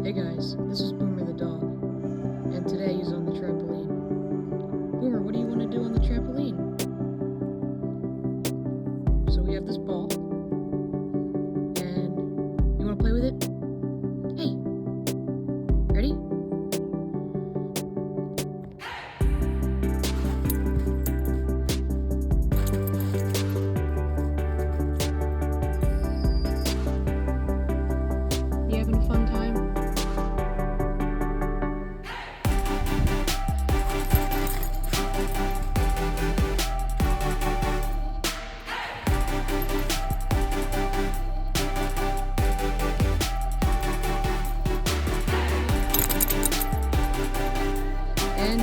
Hey guys, this is Boomer the dog, and today he's on the trampoline. Boomer, what do you want to do on the trampoline? So we have this ball, and you want to play with it? Hey, ready? You having a fun time? And